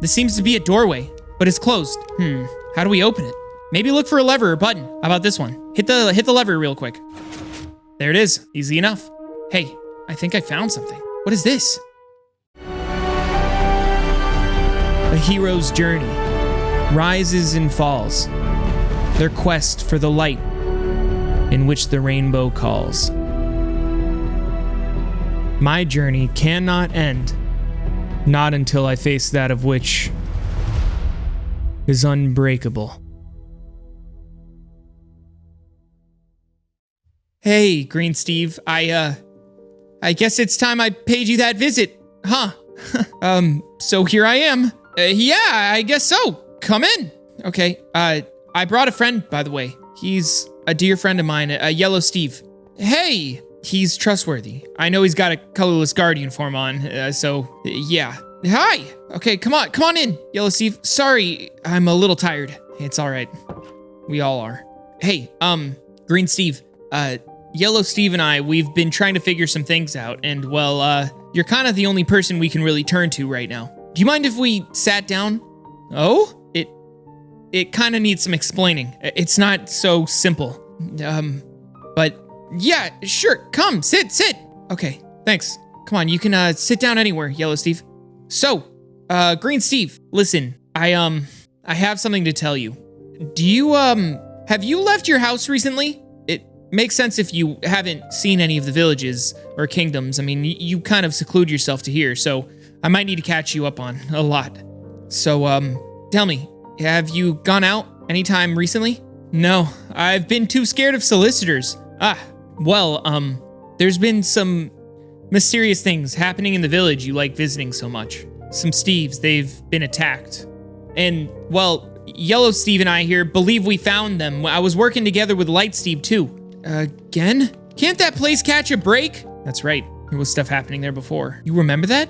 This seems to be a doorway, but it's closed. How do we open it? Maybe look for a lever or button. How about this one? Hit the lever real quick. There it is. Easy enough. Hey, I think I found something. What is this? A hero's journey. Rises and falls. Their quest for the light in which the rainbow calls. My journey cannot end, not until I face that of which is unbreakable. Hey, Green Steve, I guess it's time I paid you that visit, huh? So here I am. Yeah, I guess so. Come in. Okay, I brought a friend, by the way. He's a dear friend of mine, Yellow Steve. Hey, he's trustworthy. I know he's got a colorless guard uniform on, so yeah. Hi. Okay, come on in, Yellow Steve. Sorry, I'm a little tired. It's all right. We all are. Hey, Green Steve, Yellow Steve and I, we've been trying to figure some things out, and well, you're kind of the only person we can really turn to right now. Do you mind if we sat down? Oh? It kind of needs some explaining. It's not so simple. But yeah, sure, come, sit. Okay, thanks. Come on, you can sit down anywhere, Yellow Steve. So, Green Steve, listen, I have something to tell you. Do you, have you left your house recently? It makes sense if you haven't seen any of the villages or kingdoms. I mean, you kind of seclude yourself to here, so I might need to catch you up on a lot. So, tell me, have you gone out anytime recently? No, I've been too scared of solicitors. Well, there's been some mysterious things happening in the village you like visiting so much. Some Steves, they've been attacked. And, well, Yellow Steve and I here believe we found them. I was working together with Light Steve too. Again? Can't that place catch a break? That's right, there was stuff happening there before. You remember that?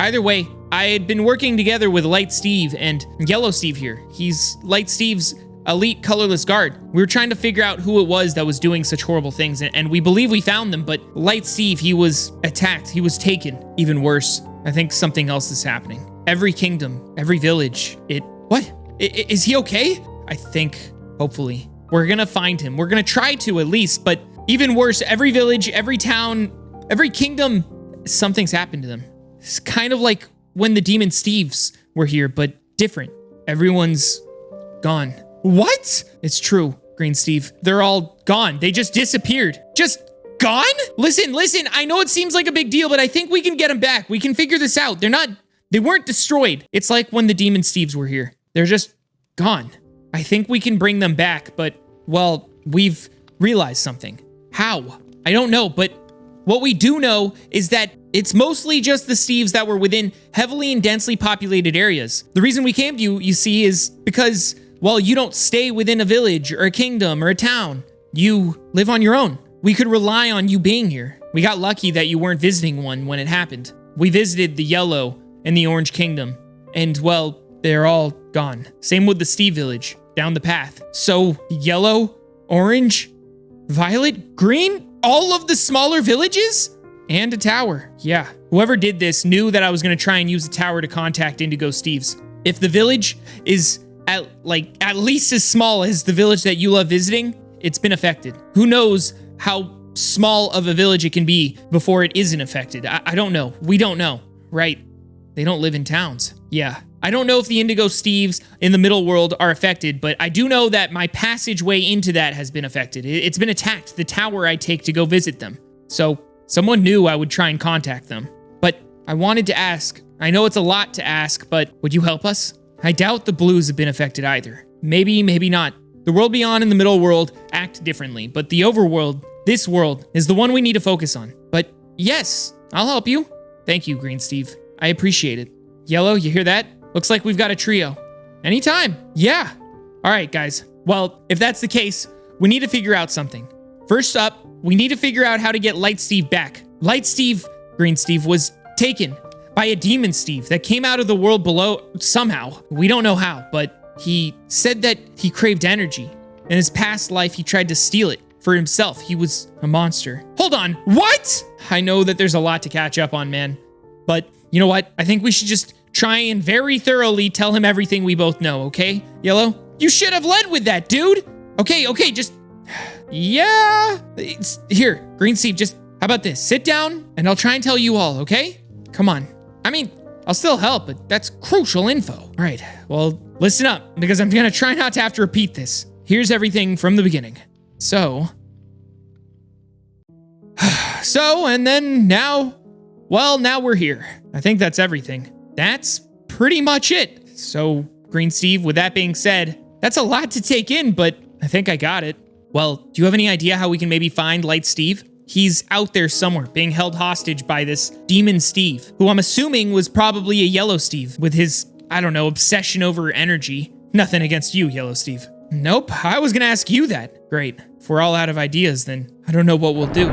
Either way, I had been working together with Light Steve and Yellow Steve here. He's Light Steve's elite colorless guard. We were trying to figure out who it was that was doing such horrible things, and we believe we found them, but Light Steve, he was attacked, he was taken. Even worse, I think something else is happening. Every kingdom, every village, what? Is he okay? I think, hopefully. We're gonna find him. We're gonna try to at least, but even worse, every village, every town, every kingdom, something's happened to them. It's kind of like when the Demon Steves were here, but different. Everyone's gone. What? It's true, Green Steve. They're all gone. They just disappeared. Just gone? Listen, I know it seems like a big deal, but I think we can get them back. We can figure this out. They weren't destroyed. It's like when the Demon Steves were here. They're just gone. I think we can bring them back, but, well, we've realized something. How? I don't know, but what we do know is that it's mostly just the Steves that were within heavily and densely populated areas. The reason we came to you, you see, is because, well, you don't stay within a village or a kingdom or a town. You live on your own. We could rely on you being here. We got lucky that you weren't visiting one when it happened. We visited the Yellow and the Orange Kingdom, and, well, they're all gone. Same with the Steve Village, down the path. So, Yellow, Orange, Violet, Green, all of the smaller villages? And a tower. Yeah. Whoever did this knew that I was going to try and use a tower to contact Indigo Steves. If the village is at least as small as the village that you love visiting, it's been affected. Who knows how small of a village it can be before it isn't affected? I don't know. We don't know. Right. They don't live in towns. Yeah. I don't know if the Indigo Steves in the middle world are affected, but I do know that my passageway into that has been affected. It's been attacked, the tower I take to go visit them. So someone knew I would try and contact them. But I wanted to ask, I know it's a lot to ask, but would you help us? I doubt the Blues have been affected either. Maybe, maybe not. The world beyond and the middle world act differently, but the overworld, this world, is the one we need to focus on. But yes, I'll help you. Thank you, Green Steve. I appreciate it. Yellow, you hear that? Looks like we've got a trio. Anytime. Yeah. All right, guys. Well, if that's the case, we need to figure out something. First up, we need to figure out how to get Light Steve back. Light Steve, Green Steve, was taken by a Demon Steve that came out of the world below somehow. We don't know how, but he said that he craved energy. In his past life, he tried to steal it for himself. He was a monster. Hold on. What? I know that there's a lot to catch up on, man. But you know what? I think we should just try and very thoroughly tell him everything we both know, okay? Yellow? You should have led with that, dude. Okay, just... Yeah. Here, Green Steve, just... How about this? Sit down, and I'll try and tell you all, okay? Come on. I mean, I'll still help, but that's crucial info. All right, well, listen up, because I'm gonna try not to have to repeat this. Here's everything from the beginning. So, and then now, well, now we're here. I think that's everything. That's pretty much it. So, Green Steve, with that being said, that's a lot to take in, but I think I got it. Well, do you have any idea how we can maybe find Light Steve? He's out there somewhere, being held hostage by this demon Steve, who I'm assuming was probably a Yellow Steve with his, I don't know, obsession over energy. Nothing against you, Yellow Steve. Nope, I was gonna ask you that. Great. If we're all out of ideas, then I don't know what we'll do.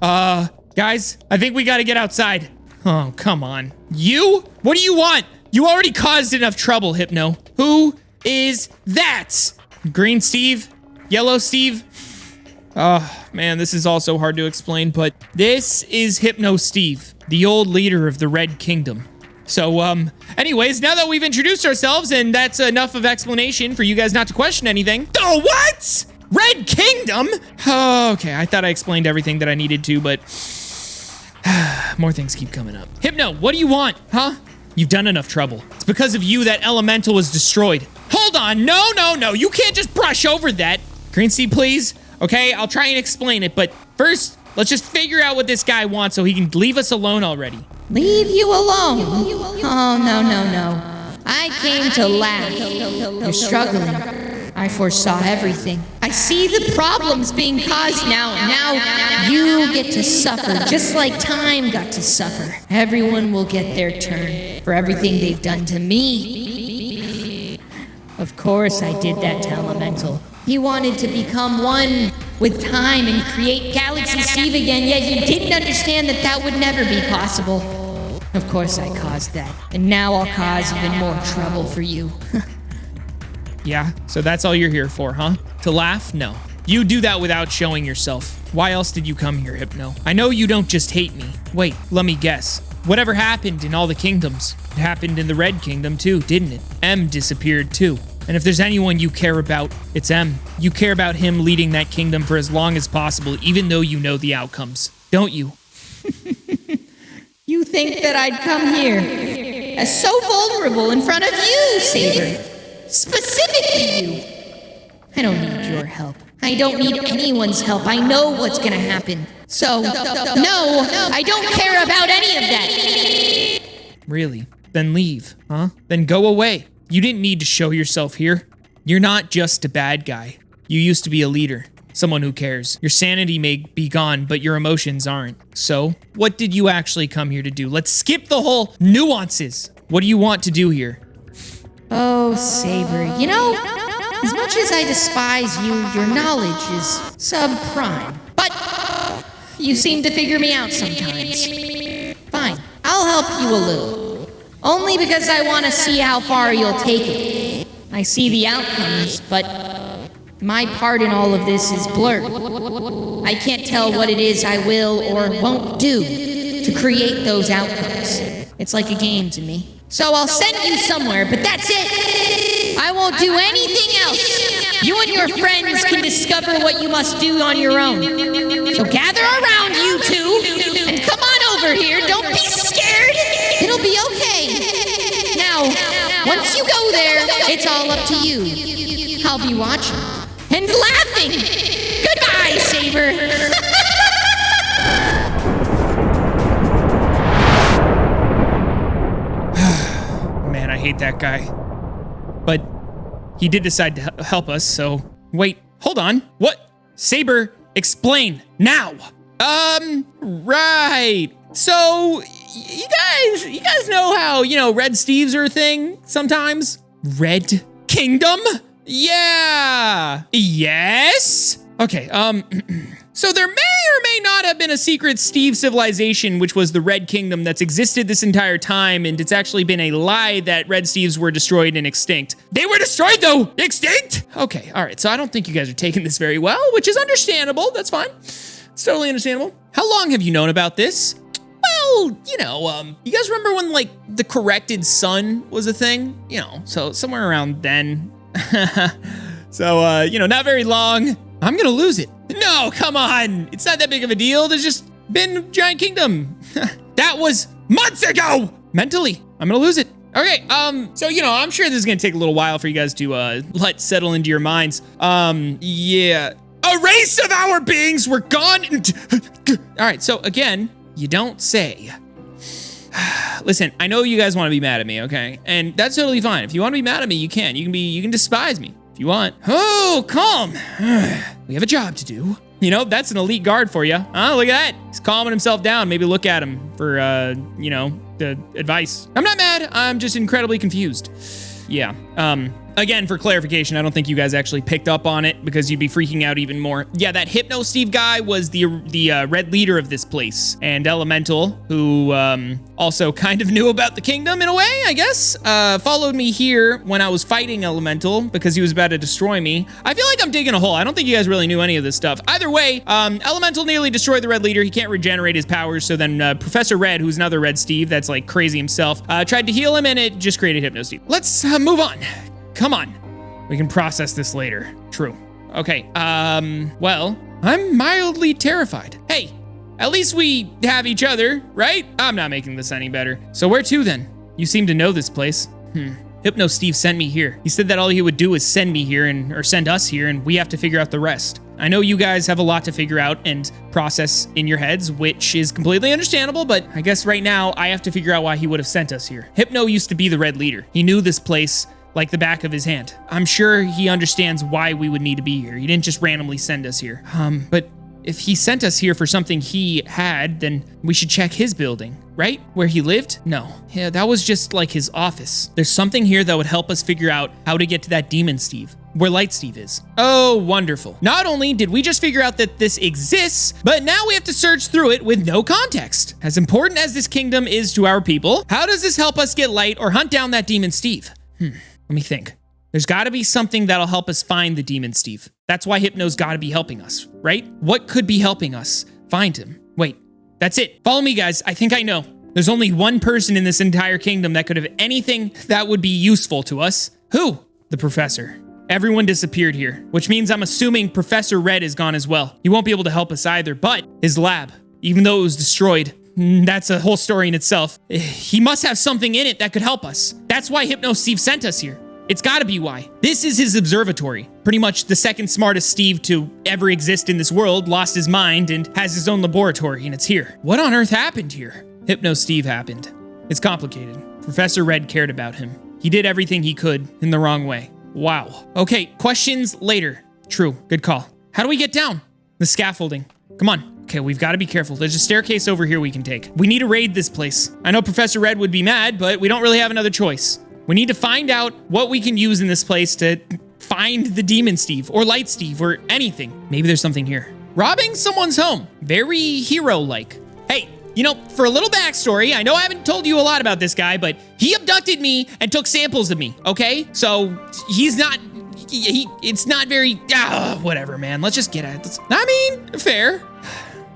Huh? Guys, I think we gotta get outside. Oh, come on. You? What do you want? You already caused enough trouble, Hypno. Who is that? Green Steve? Yellow Steve? Oh, man, this is also hard to explain, but this is Hypno Steve, the old leader of the Red Kingdom. So, anyways, now that we've introduced ourselves and that's enough of explanation for you guys not to question anything. Oh, what? Red Kingdom? Oh, okay, I thought I explained everything that I needed to, but more things keep coming up. Hypno, what do you want, huh? You've done enough trouble. It's because of you that elemental was destroyed. Hold on, no, you can't just brush over that. Green Steve, please. Okay, I'll try and explain it, but first, let's just figure out what this guy wants so he can leave us alone already. Leave you alone? Oh, no. I came to laugh. You're struggling. I foresaw everything. I see the problems being caused now, and now you get to suffer, just like time got to suffer. Everyone will get their turn for everything they've done to me. Of course I did that to Elemental. He wanted to become one with time and create Galaxy Steve again, yet he didn't understand that that would never be possible. Of course I caused that, and now I'll cause even more trouble for you. Yeah, so that's all you're here for, huh? To laugh? No. You do that without showing yourself. Why else did you come here, Hypno? I know you don't just hate me. Wait, let me guess. Whatever happened in all the kingdoms, it happened in the Red Kingdom too, didn't it? M disappeared too. And if there's anyone you care about, it's M. You care about him leading that kingdom for as long as possible, even though you know the outcomes. Don't you? You think that I'd come here as so vulnerable in front of you, Sabre? Specifically you. I don't need your help. I don't need anyone's help. I know what's gonna happen. So, no, I don't care about any of that. Really? Then leave, huh? Then go away. You didn't need to show yourself here. You're not just a bad guy. You used to be a leader. Someone who cares. Your sanity may be gone, but your emotions aren't. So, what did you actually come here to do? Let's skip the whole nuances. What do you want to do here? Oh, Sabre, you know, as much as I despise you, your knowledge is subprime. But you seem to figure me out sometimes. Fine, I'll help you a little. Only because I want to see how far you'll take it. I see the outcomes, but my part in all of this is blurred. I can't tell what it is I will or won't do to create those outcomes. It's like a game to me. So I'll send you somewhere, but that's it. I won't do anything else. You and your friends can discover what you must do on your own. So gather around, you two, and come on over here. Don't be scared. It'll be okay. Now, once you go there, it's all up to you. I'll be watching and laughing. Goodbye, Sabre. Man, I hate that guy. But he did decide to help us, so... Wait, hold on. What? Sabre, explain, now! Right. So, you guys know how, Red Steves are a thing sometimes? Red Kingdom? Yeah. Yes? Okay, so there may or may not have been a secret Steve civilization, which was the Red Kingdom, that's existed this entire time, and it's actually been a lie that Red Steves were destroyed and extinct. They were destroyed, though! Extinct? Okay, all right, so I don't think you guys are taking this very well, which is understandable. That's fine. It's totally understandable. How long have you known about this? Well, you know, you guys remember when, like, the corrected sun was a thing? You know, so somewhere around then. So, you know, not very long. I'm gonna lose it. No, come on. It's not that big of a deal. There's just been a giant kingdom. That was months ago. Mentally, I'm gonna lose it. Okay, so, you know, I'm sure this is gonna take a little while for you guys to let settle into your minds. Yeah. A race of our beings were gone. All right, so again, you don't say. Listen, I know you guys want to be mad at me, okay? And that's totally fine. If you want to be mad at me, you can. You can despise me. You want. Oh, calm. We have a job to do. You know, that's an elite guard for you. Oh, look at that. He's calming himself down. Maybe look at him for, you know, the advice. I'm not mad. I'm just incredibly confused. Yeah. Again, for clarification, I don't think you guys actually picked up on it because you'd be freaking out even more. Yeah, that Hypno Steve guy was the red leader of this place. And Elemental, who also kind of knew about the kingdom in a way, I guess, followed me here when I was fighting Elemental because he was about to destroy me. I feel like I'm digging a hole. I don't think you guys really knew any of this stuff. Either way, Elemental nearly destroyed the red leader. He can't regenerate his powers. So then Professor Red, who's another Red Steve that's like crazy himself, tried to heal him and it just created Hypno Steve. Let's move on. Come on. We can process this later. True. Okay, well, I'm mildly terrified. Hey, at least we have each other, right? I'm not making this any better. So where to then? You seem to know this place. Hypno Steve sent me here. He said that all he would do is send me here or send us here and we have to figure out the rest. I know you guys have a lot to figure out and process in your heads, which is completely understandable, but I guess right now I have to figure out why he would have sent us here. Hypno used to be the Red Leader. He knew this place like the back of his hand. I'm sure he understands why we would need to be here. He didn't just randomly send us here. But if he sent us here for something he had, then we should check his building, right? Where he lived? No. Yeah, that was just like his office. There's something here that would help us figure out how to get to that Demon Steve, where Light Steve is. Oh, wonderful. Not only did we just figure out that this exists, but now we have to search through it with no context. As important as this kingdom is to our people, how does this help us get Light or hunt down that Demon Steve? Let me think. There's gotta be something that'll help us find the Demon Steve. That's why Hypno's gotta be helping us, right? What could be helping us find him? Wait, that's it. Follow me, guys. I think I know. There's only one person in this entire kingdom that could have anything that would be useful to us. Who? The professor. Everyone disappeared here, which means I'm assuming Professor Red is gone as well. He won't be able to help us either, but his lab, even though it was destroyed, that's a whole story in itself. He must have something in it that could help us. That's why Hypno Steve sent us here. It's gotta be why. This is his observatory. Pretty much the second smartest Steve to ever exist in this world lost his mind and has his own laboratory, and it's here. What on earth happened here? Hypno Steve happened. It's complicated. Professor Red cared about him. He did everything he could in the wrong way. Wow. Okay, questions later. True, good call. How do we get down? The scaffolding. Come on. Okay, we've got to be careful. There's a staircase over here we can take. We need to raid this place. I know Professor Red would be mad, but we don't really have another choice. We need to find out what we can use in this place to find the Demon Steve or Light Steve or anything. Maybe there's something here. Robbing someone's home. Very hero-like. Hey, you know, for a little backstory, I know I haven't told you a lot about this guy, but he abducted me and took samples of me, okay? So he's not... it's not very... whatever, man. Let's just get at it. I mean, fair.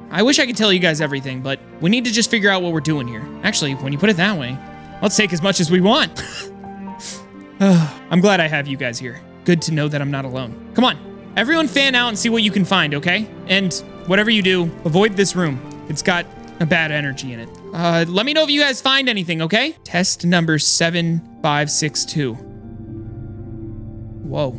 I wish I could tell you guys everything, but we need to just figure out what we're doing here. Actually, when you put it that way, let's take as much as we want. I'm glad I have you guys here. Good to know that I'm not alone. Come on, everyone fan out and see what you can find, okay? And whatever you do, avoid this room. It's got a bad energy in it. Let me know if you guys find anything, okay? Test number 7562. Whoa.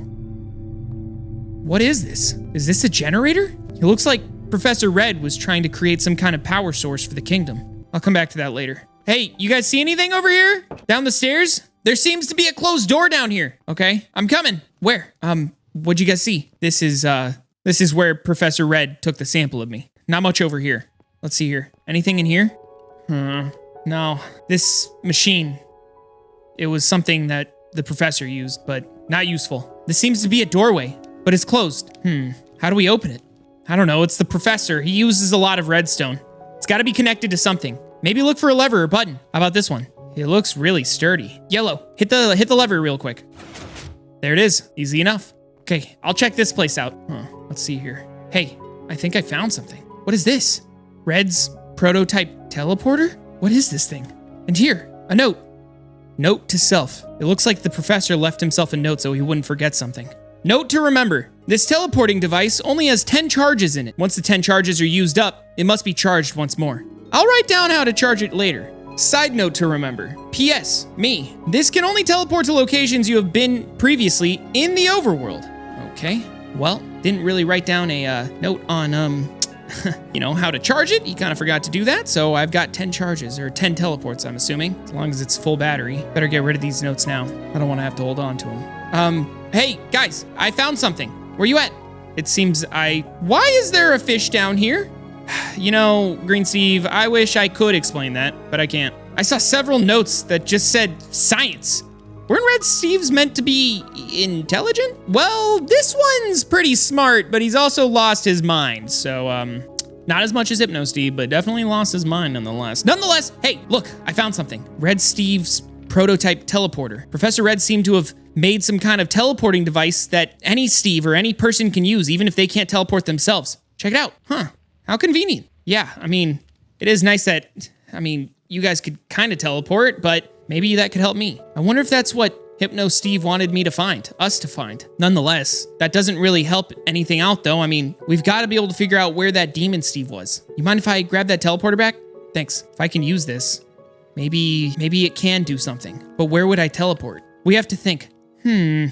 What is this? Is this a generator? It looks like Professor Red was trying to create some kind of power source for the kingdom. I'll come back to that later. Hey, you guys see anything over here? Down the stairs? There seems to be a closed door down here. Okay, I'm coming. Where? What'd you guys see? This is where Professor Red took the sample of me. Not much over here. Let's see here. Anything in here? No. This machine, it was something that the professor used, but not useful. This seems to be a doorway, but it's closed. How How do we open it? I don't know. It's the professor. He uses a lot of redstone. It's got to be connected to something. Maybe look for a lever or button. How about this one? It looks really sturdy. Yellow, hit the lever real quick. There it is. Easy enough. Okay, I'll check this place out. Let's see here. Hey, I think I found something. What is this? Red's prototype teleporter? What is this thing? And here, a note. Note to self. It looks like the professor left himself a note so he wouldn't forget something. Note to remember. This teleporting device only has 10 charges in it. Once the 10 charges are used up, it must be charged once more. I'll write down how to charge it later. Side note to remember. P.S. Me. This can only teleport to locations you have been previously in the overworld. Okay. Well, didn't really write down a note on, how to charge it. He kind of forgot to do that, so I've got 10 charges, or 10 teleports, I'm assuming, as long as it's full battery. Better get rid of these notes now. I don't want to have to hold on to them. Hey, guys, I found something. Where you at? It seems Why is there a fish down here? Green Steve, I wish I could explain that, but I can't. I saw several notes that just said science. Weren't Red Steve's meant to be intelligent? Well, this one's pretty smart, but he's also lost his mind. So, not as much as Hypno Steve, but definitely lost his mind nonetheless. Nonetheless, hey, look, I found something. Red Steve's prototype teleporter. Professor Red seemed to have made some kind of teleporting device that any Steve or any person can use, even if they can't teleport themselves. Check it out. Huh. How convenient. Yeah, it is nice that, you guys could kind of teleport, but maybe that could help me. I wonder if that's what Hypno Steve wanted me to find, us to find. Nonetheless, that doesn't really help anything out though. We've got to be able to figure out where that demon Steve was. You mind if I grab that teleporter back? Thanks. If I can use this, maybe it can do something. But where would I teleport? We have to think.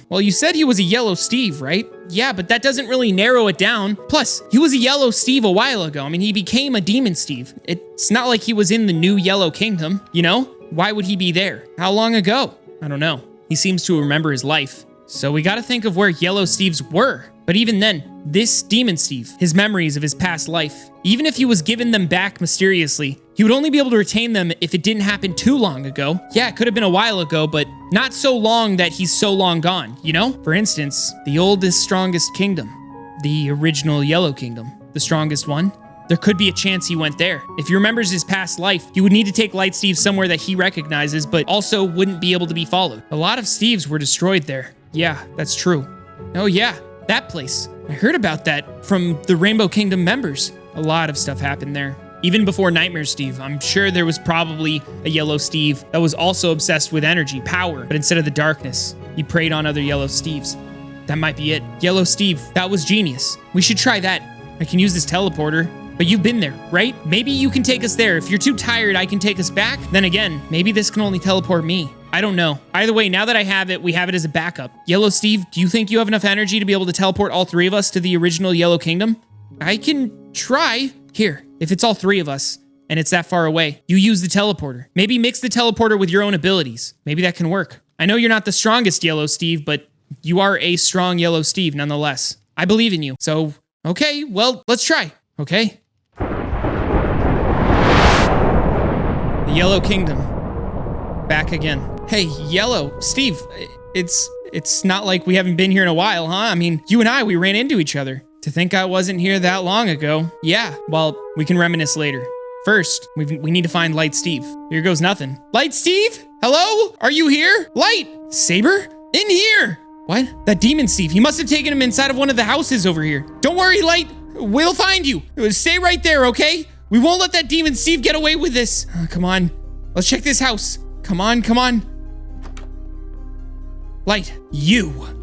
Well, you said he was a yellow Steve, right? Yeah, but that doesn't really narrow it down. Plus, he was a yellow Steve a while ago. He became a demon Steve. It's not like he was in the new Yellow Kingdom, Why would he be there? How long ago? I don't know. He seems to remember his life. So we gotta think of where yellow Steves were. But even then, this demon Steve, his memories of his past life, even if he was given them back mysteriously, he would only be able to retain them if it didn't happen too long ago. Yeah, it could have been a while ago, but not so long that he's so long gone, For instance, the oldest, strongest kingdom, the original Yellow Kingdom, the strongest one. There could be a chance he went there. If he remembers his past life, he would need to take Light Steve somewhere that he recognizes, but also wouldn't be able to be followed. A lot of Steves were destroyed there. Yeah, that's true. Oh yeah, that place. I heard about that from the Rainbow Kingdom members. A lot of stuff happened there. Even before Nightmare Steve, I'm sure there was probably a yellow Steve that was also obsessed with energy, power, but instead of the darkness, he preyed on other yellow Steves. That might be it. Yellow Steve, that was genius. We should try that. I can use this teleporter, but you've been there, right? Maybe you can take us there. If you're too tired, I can take us back. Then again, maybe this can only teleport me. I don't know. Either way, now that I have it, we have it as a backup. Yellow Steve, do you think you have enough energy to be able to teleport all three of us to the original Yellow Kingdom? I can try. Here, if it's all three of us, and it's that far away, you use the teleporter. Maybe mix the teleporter with your own abilities. Maybe that can work. I know you're not the strongest Yellow Steve, but you are a strong Yellow Steve nonetheless. I believe in you. So, okay, well, let's try. Okay. The Yellow Kingdom. Back again. Hey, Yellow, Steve, it's not like we haven't been here in a while, huh? You and I, we ran into each other. To think I wasn't here that long ago. Yeah, well, we can reminisce later. First, we need to find Light Steve. Here goes nothing. Light Steve? Hello? Are you here? Light? Sabre? In here! What? That demon Steve, he must have taken him inside of one of the houses over here. Don't worry, Light. We'll find you. Stay right there, okay? We won't let that demon Steve get away with this. Come on. Let's check this house. Come on. Light, you.